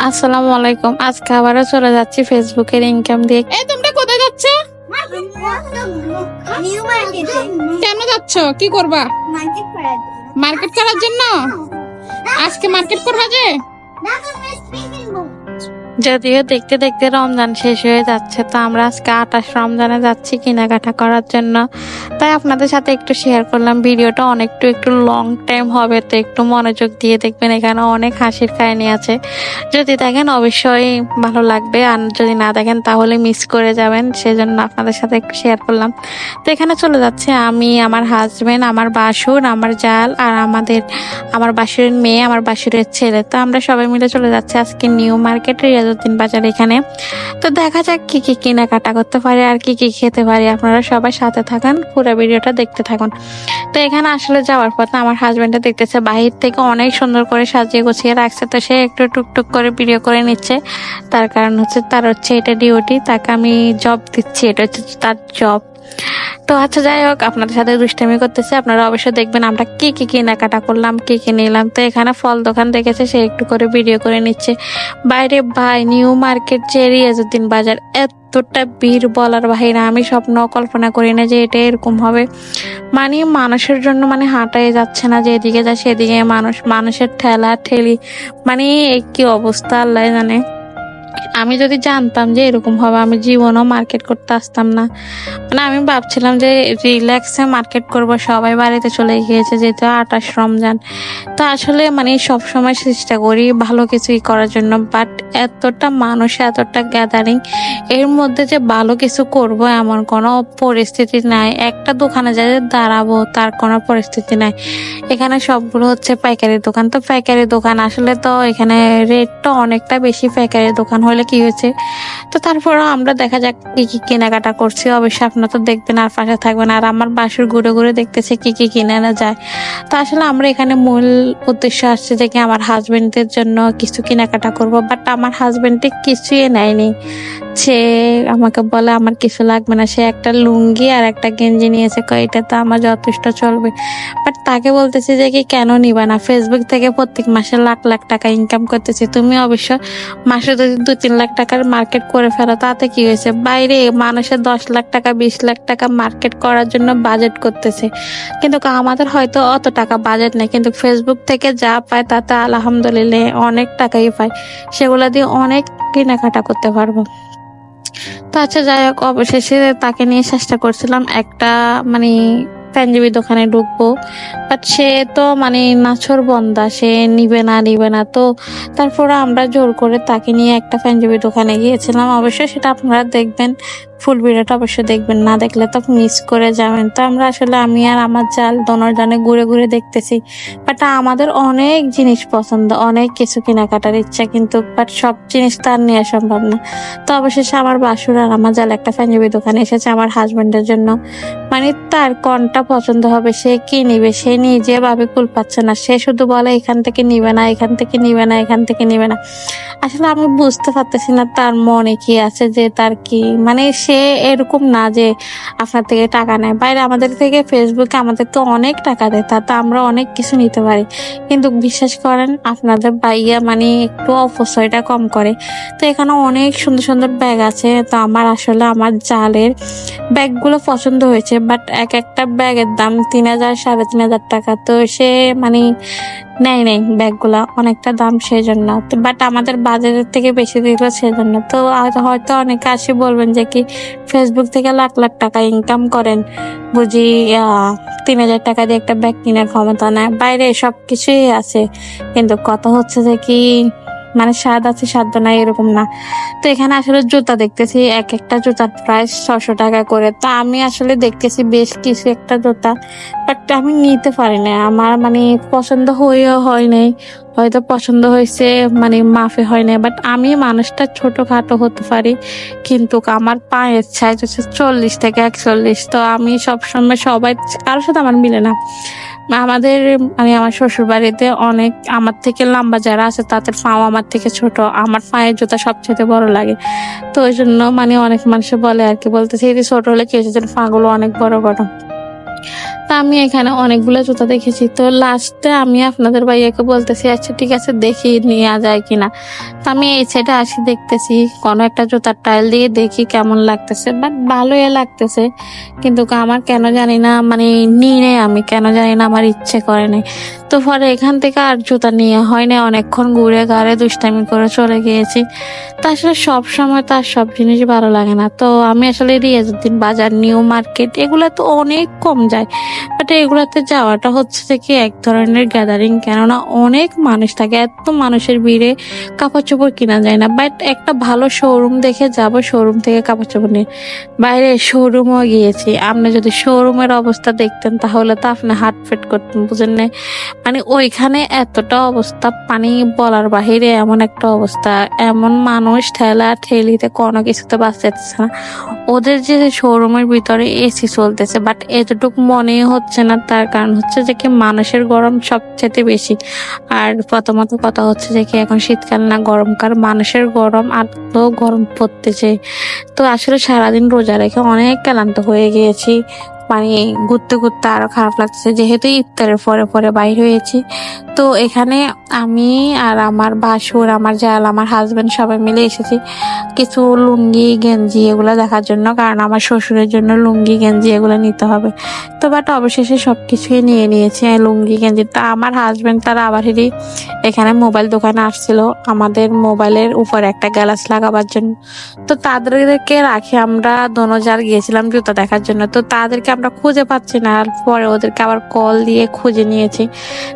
আসসালামু আলাইকুম। আজকে আবারও চলে যাচ্ছি ফেসবুকের ইনকাম দিয়ে। এই তোমরা কোথায় যাচ্ছ? কেন যাচ্ছ? কি করবা? মার্কেট করার জন্য। আজকে মার্কেট করবা যে? যদিও দেখতে দেখতে রমজান শেষ হয়ে যাচ্ছে, তো আমরা আজকে 28 রমজানে যাচ্ছি কেনাকাটা করার জন্য। তাই আপনাদের সাথে একটু শেয়ার করলাম। ভিডিওটা একটু লং টাইম হবে, তো একটু মনোযোগ দিয়ে দেখবেন। এখানে অনেক হাসির কাহিনী আছে। যদি দেখেন অবশ্যই ভালো লাগবে, আর যদি না দেখেন তাহলে মিস করে যাবেন। সেজন্য আপনাদের সাথে একটু শেয়ার করলাম। তো এখানে চলে যাচ্ছে আমি, আমার হাজবেন্ড, আমার বাসুর, আমার জাল, আর আমার বাসুরের মেয়ে, আমার বাসুরের ছেলে। তো আমরা সবাই মিলে চলে যাচ্ছি আজকে নিউ মার্কেট রিয়াজউদ্দিন বাজার এখানে। তো দেখা যাক কি কি কেনাকাটা করতে পারি আর কি কি খেতে পারি। আপনারা সবাই সাথে থাকুন, পুরো ভিডিওটা দেখতে থাকুন। তো এখানে আসলে যাওয়ার পর আমার হাজবেন্ডটা দেখতেছে বাহির থেকে অনেক সুন্দর করে সাজিয়ে গুছিয়ে রাখছে, তো সে একটু টুকটুক করে ভিডিও করে নিচ্ছে। তার কারণ তার এটা ডিউটি, তাকে আমি জব দিচ্ছি, এটা হচ্ছে তার জব। তো আচ্ছা, যাই হোক, আপনাদের সাথে দুষ্টামি করতেছে। আপনারা অবশ্যই দেখবেন আমরা কি কি কেনাকাটা করলাম, কি কি নিলাম। তো এখানে ফল দোকান দেখেছে, সে একটু করে ভিডিও করে নিচ্ছে। বাইরে ভাই, নিউ মার্কেট যে রিয়াজউদ্দিন বাজার, এতটা ভিড় বলার বাহিরে। আমি স্বপ্ন কল্পনা করি না যে এটা এরকম হবে। মানে মানুষের জন্য হাঁটাই যাচ্ছে না, যে এদিকে যায় সেদিকে মানুষের ঠেলা ঠেলি। মানে কি অবস্থা আল্লাহ জানে। আমি যদি জানতাম যে এরকম হবে, আমি জীবনও মার্কেট করতে আসতাম না। আমি ভাবছিলাম যে রিল্যাক্সে মার্কেট করব, সবাই বাড়িতে চলে গিয়েছে যেহেতু 28 রমজান। তো আসলে সব সময় চেষ্টা করি ভালো কিছুই করার জন্য, বাট এতটা মানুষ, এতটা গ্যাদারিং, এর মধ্যে যে ভালো কিছু করব এমন কোনো পরিস্থিতি নাই। একটা দোকানে যাই দাঁড়াবো তার কোনো পরিস্থিতি নাই। এখানে সবগুলো হচ্ছে পাইকারি দোকান। তো পাইকারি দোকান আসলে তো এখানে রেটটা অনেকটা বেশি। পাইকারি দোকান হলে কি হয়েছে, তো তারপরও আমরা দেখা যাক কি কি কেনাকাটা করছি। অবশ্যই আপনারা তো দেখবেন আর পাশে থাকবেন। আর আমার বাসুর ঘুরে ঘুরে দেখতেছে কি কি কিনে না যায়। তো আসলে আমরা এখানে মূল উদ্দেশ্য আসছে যে কি আমার হাজবেন্ডের জন্য কিছু কেনাকাটা করব, বাট আমার হাজবেন্ডে কিছুই নেয়নি। সে আমাকে বলে আমার কিছু লাগবে না। সে একটা লুঙ্গি আর একটা গেঞ্জি নিয়েছে, এটা তো আমার যথেষ্ট চলবে। বাট তাকে বলতেছি যে কি কেন নিবা না, ফেসবুক থেকে প্রত্যেক মাসে লাখ লাখ টাকা ইনকাম করতেছি, তুমি অবশ্য মাসে যদি 2-3 লাখ টাকার মার্কেট করে ফেলো তাতে কি হয়েছে। বাইরে মানুষের 10 লাখ টাকা 20 লাখ টাকা মার্কেট করার জন্য বাজেট করতেছে, কিন্তু আমাদের হয়তো অত টাকা বাজেট নেই, কিন্তু ফেসবুক থেকে যা পায় তাতে আলহামদুলিল্লাহ অনেক টাকাই পায়। সেগুলো দিয়ে অনেক কেনাকাটা করতে পারবো। তো আচ্ছা, যাই হোক, অবশেষে তাকে নিয়ে চেষ্টা করছিলাম একটা পাঞ্জাবি দোকানে ঢুকবো, বাট সে তো নাছর বন্দা, সে নিবে না। তো তারপরে আমরা জোর করে তাকে নিয়ে একটা পাঞ্জাবি দোকানে গিয়েছিলাম। অবশ্যই সেটা আপনারা দেখবেন, ফুল ভিডিওটা অবশ্যই দেখবেন, না দেখলে তো মিস করে যাবেন। তো আমরা আসলে আমি আর আমার জাল দোনোজনে ঘুরে ঘুরে দেখতেছি, বাট আমাদের অনেক জিনিস পছন্দ, অনেক কিছু কেনাকাটার ইচ্ছা, কিন্তু বাট সব জিনিস তার নেওয়া সম্ভব না। তো অবশেষে আমার বাসুর আর আমার জাল একটা পাঞ্জাবি দোকানে এসেছে আমার হাজবেন্ডের জন্য। তার কোনটা পছন্দ হবে, সে কি নিবে, সে নিজে ভাবে কুল পাচ্ছে না। সে শুধু বলে এখান থেকে নিবে না, এখান থেকে নিবে না, এখান থেকে নিবে না। আসলে আমি বুঝতে পারতেছি না তার মনে কি আছে, যে তার কি সে এরকম না যে আপনার থেকে টাকা নেয়। বাইরে আমাদের থেকে ফেসবুকে আমাদের তো অনেক টাকা দেয়, তাতে আমরা অনেক কিছু নিতে পারি। কিন্তু বিশ্বাস করেন আপনাদের ভাইয়া একটু অপচয়টা কম করে। তো এখানে অনেক সুন্দর সুন্দর ব্যাগ আছে। তো আমার আসলে আমার জালের ব্যাগগুলো পছন্দ হয়েছে, বাট এক একটা ব্যাগের দাম 3,000 3,500 টাকা। তো সে নেই ব্যাগগুলা অনেকটা দাম, সেই জন্য। বাট আমাদের বাজারের থেকে বেশি দিল, সেজন্য। তো হয়তো অনেকে আসি বলবেন যে কি ফেসবুক থেকে লাখ লাখ টাকা ইনকাম করেন, বুঝি 3,000 টাকা দিয়ে একটা ব্যাগ কেনার ক্ষমতা নেই। বাইরে সব কিছুই আছে, কিন্তু কথা হচ্ছে যে কি স্বাদ আছে সাধ্য নাই, এরকম না। তো এখানে আসলে জুতা দেখতেছি, এক একটা জুতার প্রাইস 600 টাকা করে। তো আমি আসলে দেখতেছি বেশ কিছু একটা জুতা, বাট আমি নিতে পারি না। আমার পছন্দ হয়েও হয় নাই, হয়তো পছন্দ হয়েছে মাফে হয় না। বাট আমি মানুষটা ছোটখাটো হতে পারি, কিন্তু আমার পায়ের সাইজ হচ্ছে 40 থেকে 41। তো আমি সবসময় কারোর সাথে আমার মিলে না। আমাদের আমার শ্বশুর বাড়িতে অনেক আমার থেকে লম্বা যারা আছে তাদের পাও আমার থেকে ছোট, আমার পায়ের জুতা সবচেয়ে বড় লাগে। তো ওই জন্য অনেক মানুষ বলে আর কি, বলতেছে ছোট হলে কি হয়েছে, পা গুলো অনেক বড় বড়। তা আমি এখানে অনেকগুলো জুতা দেখেছি, তো লাস্টে আমি আপনাদের ভাইয়াকে বলতেছি আচ্ছা ঠিক আছে দেখি নেওয়া যায় কিনা। তো আমি এই সাইডে আসি, দেখতেছি কোনো একটা জুতার টাইল দিয়ে দেখি কেমন লাগতেছে, বাট ভালোই লাগতেছে, কিন্তু আমার কেন জানি না মানে নিয়ে আমি কেন জানি না আমার ইচ্ছে করে নাই। তো পরে এখান থেকে আর জুতা নিয়ে হয় না, অনেকক্ষণ ঘুরে ঘাড়ে দুষ্টামি করে চলে গিয়েছি। তা আসলে সব সময় তো আর সব জিনিস ভালো লাগে না। তো আমি আসলে রিয়াজউদ্দিন বাজার, নিউ মার্কেট এগুলা তো অনেক কম যায়, বাট এগুলাতে যাওয়াটা হচ্ছে যে কি এক ধরনের গ্যাদারিং, কেননা অনেক মানুষ থাকে, এত মানুষের ভিড়ে কাপড় চোপড় কিনা যায় না। বাট একটা ভালো শোরুম দেখে যাব, শোরুম থেকে কাপড় চোপড় নিয়ে বাইরে শোরুমও গিয়েছি। আপনি যদি শোরুমের অবস্থা দেখতেন তাহলে তো আপনি হার্ট ফেট করতেন, বুঝেন না? মানে ওইখানে এতটা অবস্থা মানে বলার বাহিরে, এমন একটা অবস্থা, এমন মানুষ ঠেলা ঠেলিতে কোনো কিছুতে বাঁচতেছে না। ওদের যে শোরুমের ভিতরে এসি চলতেছে, বাট এতটুকু মনে হচ্ছে না, তার কারণ হচ্ছে যে কি মানুষের গরম সবচেয়ে বেশি। আর প্রথমত কথা হচ্ছে যে কি এখন শীতকাল না গরমকাল, মানুষের গরম আর তো গরম পড়তেছে। তো আসলে সারাদিন রোজা রেখে অনেক ক্লান্ত হয়ে গিয়েছি, মানে ঘুরতে ঘুরতে আরো খারাপ লাগছে, যেহেতু ইফতারের পরে পরে বাইর হয়েছি। তো এখানে আমি আর আমার ভাসুর, আমার জাল, আমার হাজবেন্ড সবাই মিলে এসেছি কিছু লুঙ্গি গেঞ্জি এগুলো দেখার জন্য, কারণ আমার শ্বশুরের জন্য লুঙ্গি গেঞ্জি এগুলো নিতে হবে। তো বাট অবশেষে সবকিছুই নিয়ে নিয়েছি, লুঙ্গি গেঞ্জি। তা আমার হাজবেন্ড তার আবারই এখানে মোবাইল দোকানে আসছিল আমাদের মোবাইলের উপর একটা গ্লাস লাগাবার জন্য। তো তাদেরকে রাখি আমরা দোনোজার গিয়েছিলাম জুতা দেখার জন্য। তো তাদেরকে আমরা খুঁজে পাচ্ছি না, আর পরে ওদেরকে আবার কল দিয়ে খুঁজে নিয়েছি।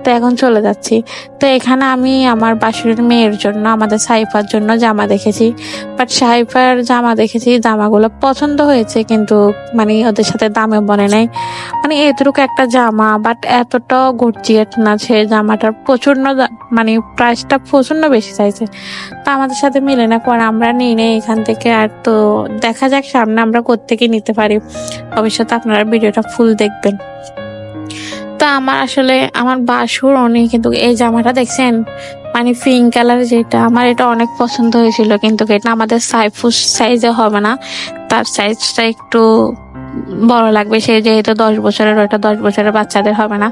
তো এখন চলে যাচ্ছি। তো এখানে আমি আমার বাসুরের মেয়ের জন্য, আমাদের সাইফার জন্য জামা দেখেছি, বাট সাইফার জামা দেখেছি, জামাগুলো পছন্দ হয়েছে, কিন্তু মানে ওদের সাথে দামে বনে নাই। মানে এতটুকু একটা জামা, বাট এতটা গর্জিয়াস না, সে জামাটার প্রচন্ড মানে প্রাইসটা প্রচন্ড বেশি চাইছে, তা আমাদের সাথে মিলে না। পরে আমরা নিই নেই এখান থেকে। আর তো দেখা যাক সামনে আমরা কোত্থেকে নিতে পারি, ভবিষ্যতে আপনারা ভিডিওটা ফুল দেখবেন। তো আমার আসলে আমার বাসুর অনেক, কিন্তু এই জামাটা দেখছেন মানে পিঙ্ক কালার, যেটা আমার এটা অনেক পছন্দ হয়েছিল, কিন্তু এটা আমাদের সাইফুস সাইজে হবে না, তার সাইজটা একটু বড় লাগবে, সে যেহেতু 10 বছরের, ওটা 10 বছরের বাচ্চাদের হবে না।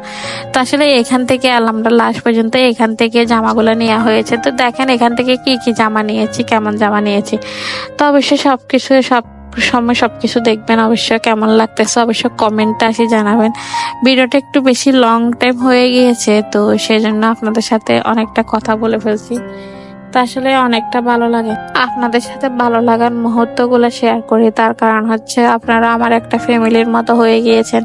তো আসলে এখান থেকে আমরা লাস্ট পর্যন্ত এখান থেকে জামাগুলো নেওয়া হয়েছে। তো দেখেন এখান থেকে কি কি জামা নিয়েছি, কেমন জামা নিয়েছি। তো অবশ্যই সব সময় সবকিছু দেখবেন, অবশ্যই কেমন লাগতেছে অবশ্যই কমেন্টে আসি জানাবেন। ভিডিওটা একটু বেশি লং টাইম হয়ে গিয়েছে, তো সেজন্য আপনাদের সাথে অনেকটা কথা বলে ফেলছি। তো আসলে অনেকটা ভালো লাগে আপনাদের সাথে ভালো লাগার মুহূর্তগুলো শেয়ার করি, তার কারণ হচ্ছে আপনারা আমার একটা ফ্যামিলির মতো হয়ে গিয়েছেন।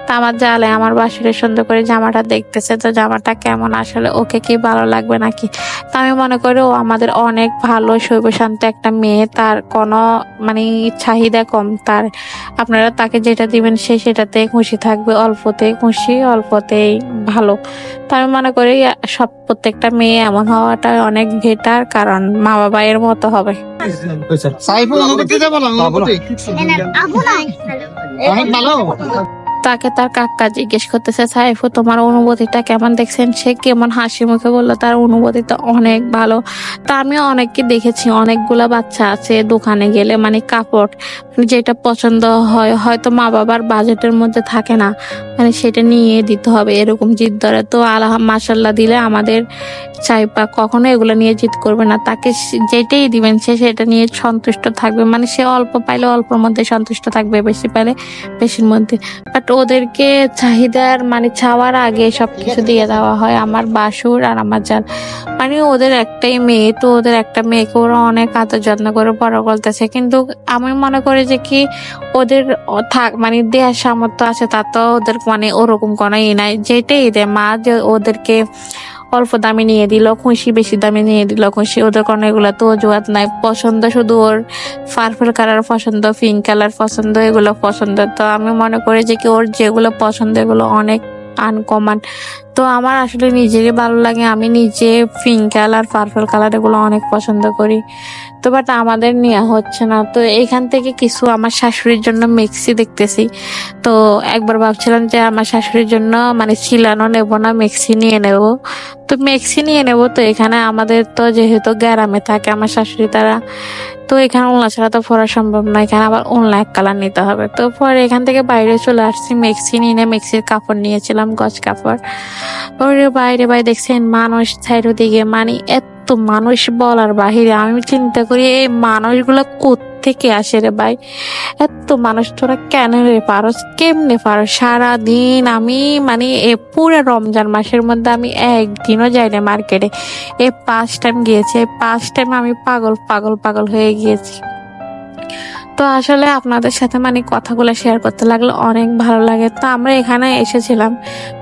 তো আমার জালে আমার বাসুরে সুন্দর করে জামাটা দেখতেছে, তো জামাটা কেমন, আসলে ওকে কি ভালো লাগবে নাকি। তো আমি মনে করি ও আমাদের অনেক ভালো শৈব শান্ত একটা মেয়ে, তার কোনো মানে চাহিদা কম, তার আপনারা তাকে যেটা দিবেন সে সেটাতে খুশি থাকবে, অল্পতে খুশি অল্পতেই ভালো। তো আমি মনে করি প্রত্যেকটা মেয়ে এমন হওয়াটা অনেক বেটার, কারণ মা বাবা এর মতো হবে। অনেক ভালো। তাকে তার কাকা জিজ্ঞেস করতেছে সাইফু তোমার অনুভূতিটা কেমন, দেখছেন সে কেমন হাসি মুখে বললো তার অনুভূতিটা অনেক ভালো। তা আমি অনেককে দেখেছি, অনেকগুলা বাচ্চা আছে দোকানে গেলে মানে কাপড় যেটা পছন্দ হয়, হয়তো মা বাবার বাজেটের মধ্যে থাকে না, মানে সেটা নিয়ে দিতে হবে এরকম জিদ ধরে। তো আল্লাহ মাশাল্লাহ দিলে আমাদের সাইফা কখনো এগুলো নিয়ে জিদ করবে না, তাকে যেটাই দিবেন সে সেটা নিয়ে সন্তুষ্ট থাকবে, মানে সে অল্প পাইলে অল্পর মধ্যে সন্তুষ্ট থাকবে, বেশি পাইলে বেশির মধ্যে। বাট ওদেরকে চাহিদার মানে চাওয়ার আগে সবকিছু দিয়ে দেওয়া হয়। আমার বাসুর আর আমার জাল মানে ওদের একটাই মেয়ে, তো ওদের একটা মেয়েকে ওরা অনেক আদর যত্ন করে বড় করতেছে, কিন্তু আমি মনে করি যে কি ওদের থাক মানে দেহার সামর্থ্য আছে, তা তো ওদের মানে ওরকম কোনো ই নাই, যেটাই দেয় মা যে ওদেরকে অল্প দামে নিয়ে দিল খুশি, বেশি দামে নিয়ে দিল খুশি, ওদের কোনো এগুলো তো অজুহাত নাই। পছন্দ শুধু ওর পার্পল কালার পছন্দ, পিঙ্ক কালার পছন্দ, এগুলো পছন্দ। তো আমি মনে করি যে কি ওর যেগুলো পছন্দ এগুলো অনেক আনকমন, তো আমার আসলে নিজেরই ভালো লাগে, আমি নিজে পিঙ্ক কালার পার্পল কালার এগুলো অনেক পছন্দ করি। তো বাট আমাদের নেওয়া হচ্ছে না। তো এখান থেকে কিছু আমার শাশুড়ির জন্য মেক্সি দেখতেছি। তো একবার ভাবছিলাম যে আমার শাশুড়ির জন্য মানে ছিলানো নেব না, মেক্সি নিয়ে নেব। তো মেক্সি নিয়ে নেব। তো এখানে আমাদের তো যেহেতু গ্রামে থাকে আমার শাশুড়ি তারা, তো এখানে ওলনা ছাড়া তো পরা সম্ভব না, এখানে আবার ওলনা এক কালার নিতে হবে। তো পরে এখান থেকে বাইরে চলে আসছি, মেক্সি নিয়ে মেক্সির কাপড় নিয়েছিলাম, গজ কাপড়। ওরে বাইরে বাইরে দেখছেন মানুষ চারিদিকে, মানে এত মানুষ বলার বাহিরে। আমি চিন্তা করি এই মানুষগুলো কোত্থেকে আসে রে ভাই, এত মানুষ তোরা কেন রে পারস, কেমনে পারো সারাদিন। আমি মানে এ পুরো রমজান মাসের মধ্যে আমি একদিনও যাই না মার্কেটে, এই 5 টাইম গিয়েছি, এই 5 টাইম আমি পাগল পাগল পাগল হয়ে গিয়েছি। তো আসলে আপনাদের সাথে মানে কথাগুলো শেয়ার করতে লাগলে অনেক ভালো লাগে। তো আমরা এখানে এসেছিলাম,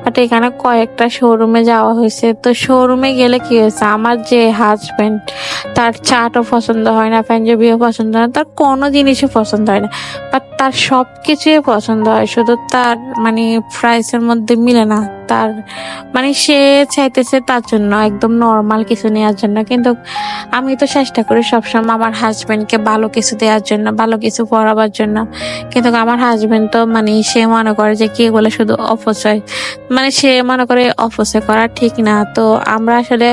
বাট এখানে কয়েকটা শোরুমে যাওয়া হয়েছে। তো শোরুমে গেলে কি হয়েছে, আমার যে হাজবেন্ড তার চাটও পছন্দ হয় না, পাঞ্জাবিও পছন্দ হয় না, তার কোনো জিনিসই পছন্দ হয় না, বাট তার সব কিছুই পছন্দ হয়, শুধু তার মানে প্রাইসের মধ্যে মিলে না। তার মানে সে চাইতেছে তার জন্য একদম নর্মাল কিছু নেওয়ার জন্য, কিন্তু আমি তো চেষ্টা করি সবসময় আমার হাজবেন্ডকে ভালো কিছু দেওয়ার জন্য, ভালো কিছু পড়াবার জন্য। কিন্তু আমার হাজবেন্ড তো মানে সে মনে করে যে কি বলে শুধু অপচয়, মানে সে মনে করে অপচয় করা ঠিক না। তো আমরা আসলে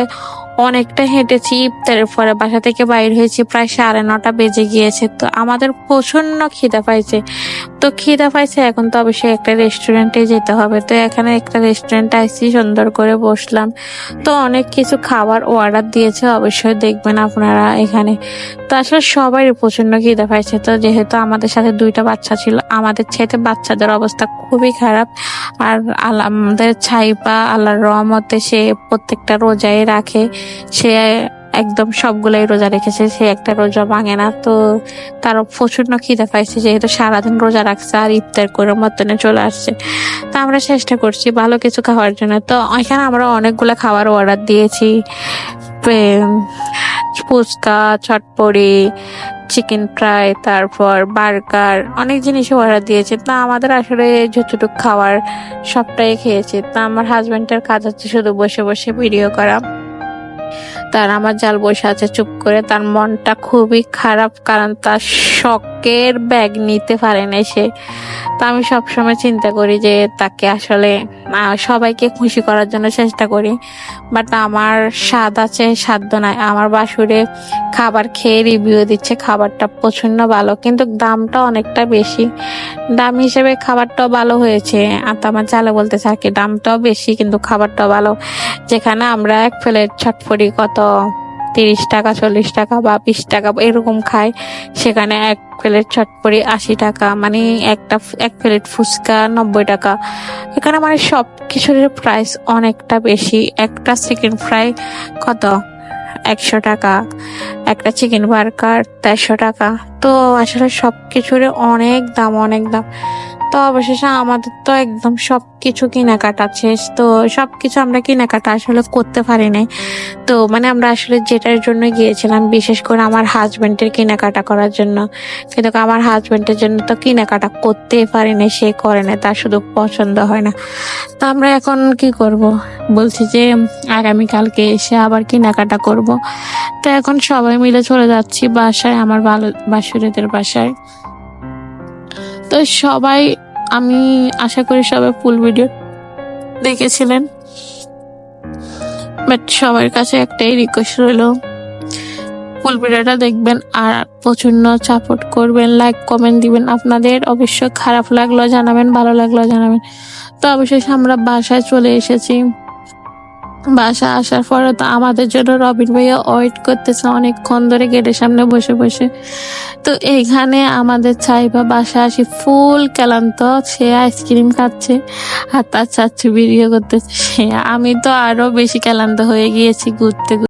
অনেকটা হেঁটেছি, ইফতারের পরে বাসা থেকে বাইর হয়েছি, প্রায় 9:30 বেজে গিয়েছে। তো আমাদের প্রচন্ড খিদা পাইছে। তো খিদা পাইছে, এখন তো অবশ্যই একটা রেস্টুরেন্টে যেতে হবে। তো এখানে একটা রেস্টুরেন্টে আসছি, সুন্দর করে বসলাম। তো অনেক কিছু খাবার অর্ডার দিয়েছে, অবশ্যই দেখবেন আপনারা এখানে। তো আসলে সবাই প্রচন্ড খিদা পাইছে। তো যেহেতু আমাদের সাথে 2টা বাচ্চা ছিল, আমাদের ছেলে বাচ্চাদের অবস্থা খুবই খারাপ। আর আমাদের ছাইপা আল্লাহর রহমতে সে প্রত্যেকটা রোজাই রাখে, সে একদম সবগুলাই রোজা রেখেছে, সে একটা রোজা ভাঙে না। তো তার প্রচন্ড খিদে পাইছে, যেহেতু সারাদিন রোজা রাখছে আর ইফতার করে মতনে চলে আসছে। তো আমরা চেষ্টা করছি ভালো কিছু খাওয়ার জন্য। তো এখানে আমরা অনেকগুলো খাবার অর্ডার দিয়েছি, ফুচকা, চটপটি, চিকেন ফ্রাই, তারপর বার্গার, অনেক জিনিস অর্ডার দিয়েছে। তা আমাদের আসলে যতটুকু খাওয়ার সবটাই খেয়েছে। তা আমার হাজবেন্ডের কাজ হচ্ছে শুধু বসে বসে ভিডিও করা। তার আমার জাল বসে আছে চুপ করে, তার মনটা খুবই খারাপ, কারণ তার শখের ব্যাগ নিতে পারে না সে। তো আমি সবসময় চিন্তা করি যে তাকে আসলে সবাইকে খুশি করার জন্য চেষ্টা করি, বাট আমার স্বাদ আছে সাধ্য নাই। আমার বাসুরে খাবার খেয়ে রিভিউ দিচ্ছে খাবারটা প্রচন্ড ভালো, কিন্তু দামটা অনেকটা বেশি। দাম হিসেবে খাবারটাও ভালো হয়েছে, আর তো আমার জালে বলতে থাকে দামটাও বেশি কিন্তু খাবারটাও ভালো। যেখানে আমরা এক প্লেট চটপটি কত 30 টাকা, 40 টাকা বা 20 টাকা এরকম খাই, সেখানে এক প্লেট চটপটি 80 টাকা, মানে এক প্লেট ফুচকা 90 টাকা। এখানে মানে সব কিছুর প্রাইস অনেকটা বেশি। একটা চিকেন ফ্রাই কত 100 টাকা, একটা চিকেন বার্গার 150 টাকা। তো আসলে সব কিছুর অনেক দাম, অনেক দাম। তো অবশেষে আমাদের তো একদম সবকিছু কেনাকাটা শেষ। তো সবকিছু আমরা কেনাকাটা আসলে করতে পারি নাই। তো মানে আমরা আসলে যেটার জন্য গিয়েছিলাম, বিশেষ করে আমার হাজবেন্ডের কেনাকাটা করার জন্য, কিন্তু আমার হাজবেন্ডের জন্য তো কেনাকাটা করতেই পারি না, সে করে না, তার শুধু পছন্দ হয় না। তো আমরা এখন কি করব, বলছি যে আগামীকালকে এসে আবার কেনাকাটা করব। তো এখন সবাই মিলে চলে যাচ্ছি বাসায়, আমার বাসুরেদের বাসায়। তো সবাই, আমি আশা করি সবাই ফুল ভিডিও দেখেছিলেন, বাট সবার কাছে একটাই রিকোয়েস্ট রইলো, ফুল ভিডিওটা দেখবেন আর প্রচন্ড সাপোর্ট করবেন, লাইক কমেন্ট দিবেন। আপনাদের অবশ্যই খারাপ লাগলো জানাবেন, ভালো লাগলো জানাবেন। তো অবশ্যই আমরা বাসায় চলে এসেছি। বাসা আসার পরে তো আমাদের জন্য রবিন ভাইয়া ওয়েট করতেছে অনেকক্ষণ ধরে গেটের সামনে বসে বসে। তো এইখানে আমাদের চাইবা বাসা আসি ফুল ক্লান্ত, সে আইসক্রিম খাচ্ছে আর তার চাচ্ছু ভিডিও করতেছে। আমি তো আরো বেশি ক্লান্ত হয়ে গিয়েছি ঘুরতে ঘুরতে।